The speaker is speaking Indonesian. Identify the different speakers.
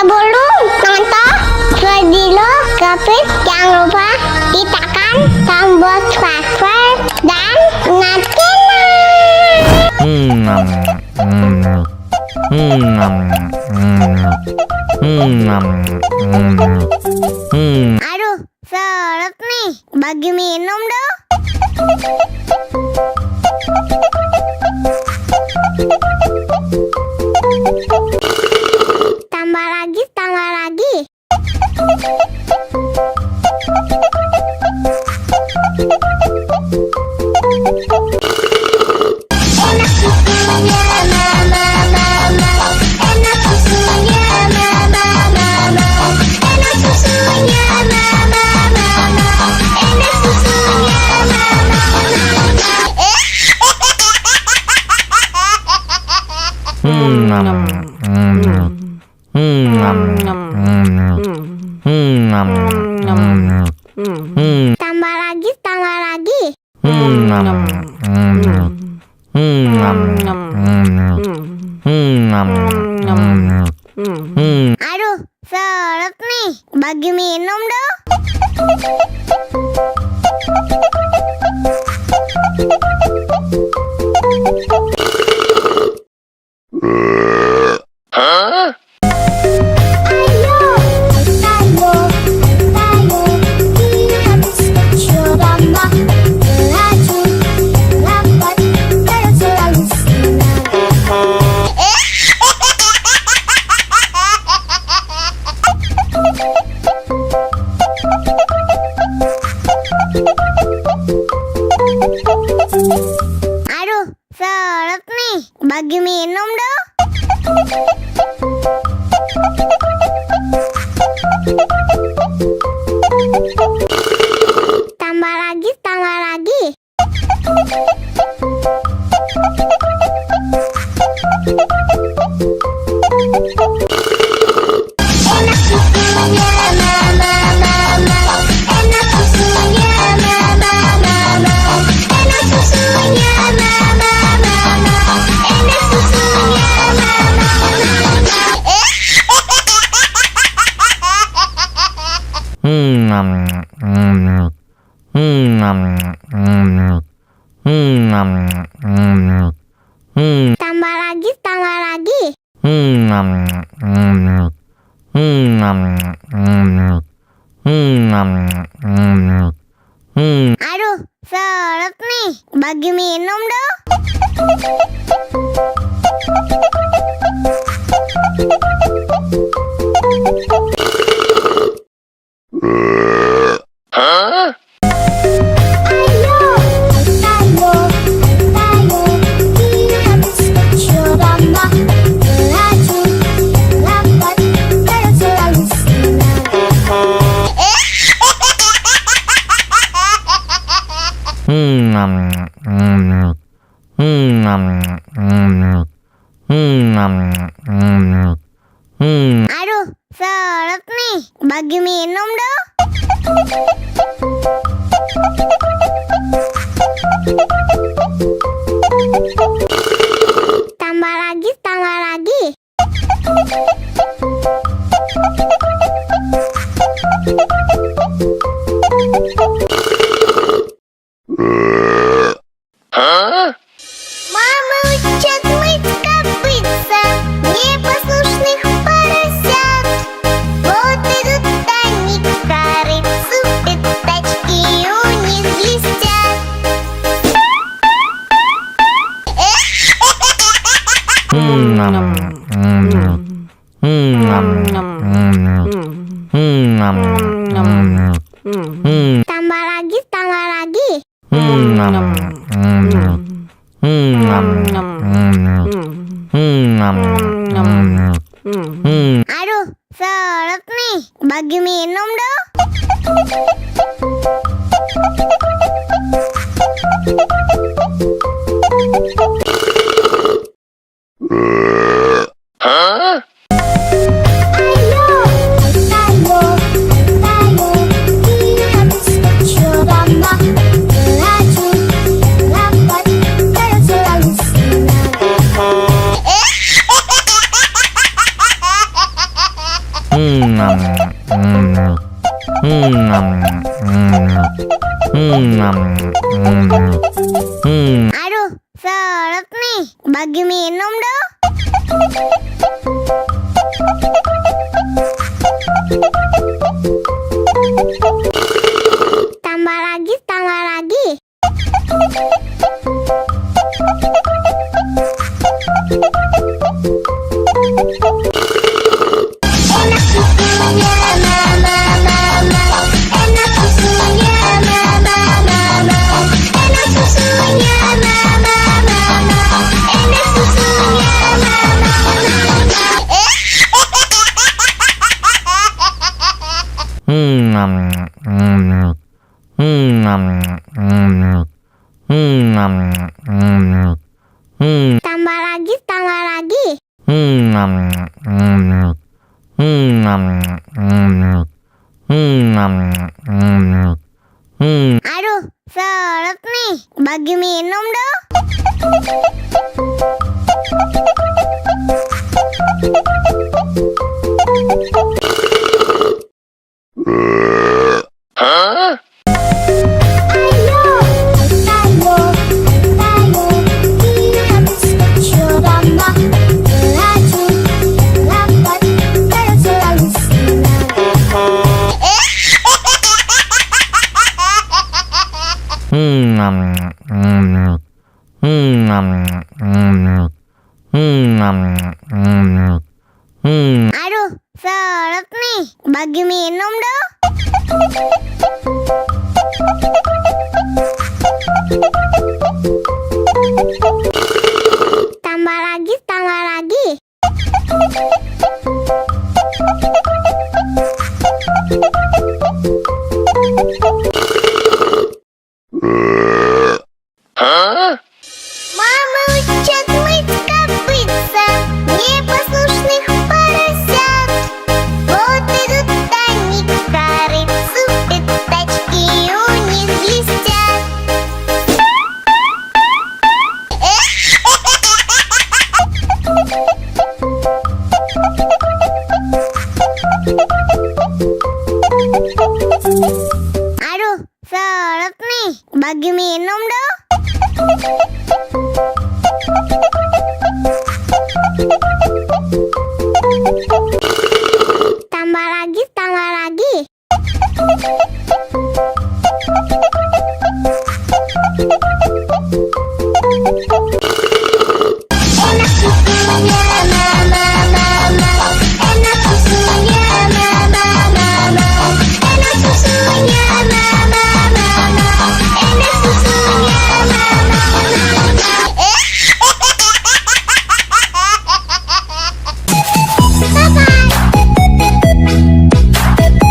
Speaker 1: Sebelum nonton video Kepit, jangan lupa tekan tombol subscribe dan aduh, seret nih, bagi minum dong. Tambah lagi. Enak susunya mama, enak susunya mama, enak susunya mama, enak susunya Tambah lagi. Aduh, seret nih, bagi minum dong. Aduh, seret nih, bagi minum dong. Tambah lagi. Enak susunya mama, enak susunya mama, enak susunya mama, enak susunya Tambah lagi. Aduh, seret nih, bagi minum dong. Aduh, seret nih, bagi minum dong. Tambah lagi. Мама учат мыть копытца непослушных поросят. Вот идут они к корыцу, пятачки у них блестят. Tambah lagi. Aduh, seret nih, bagi minum dong. Aduh, seret nih. Bagi minum dong. Tambah lagi, tambah lagi. Enak susunya mama mama, enak susunya mama mama, enak susunya mama mama, enak susunya mama mama. Tambah lagi, tambah lagi. Aduh, seret nih. Bagi minum dong. Aduh, seret nih. Bagi minum dong. Tambah lagi, tambah lagi. Мама учат мыть копытца непослушных поросят. Вот идут они к корыцу, пятачки у них блестят.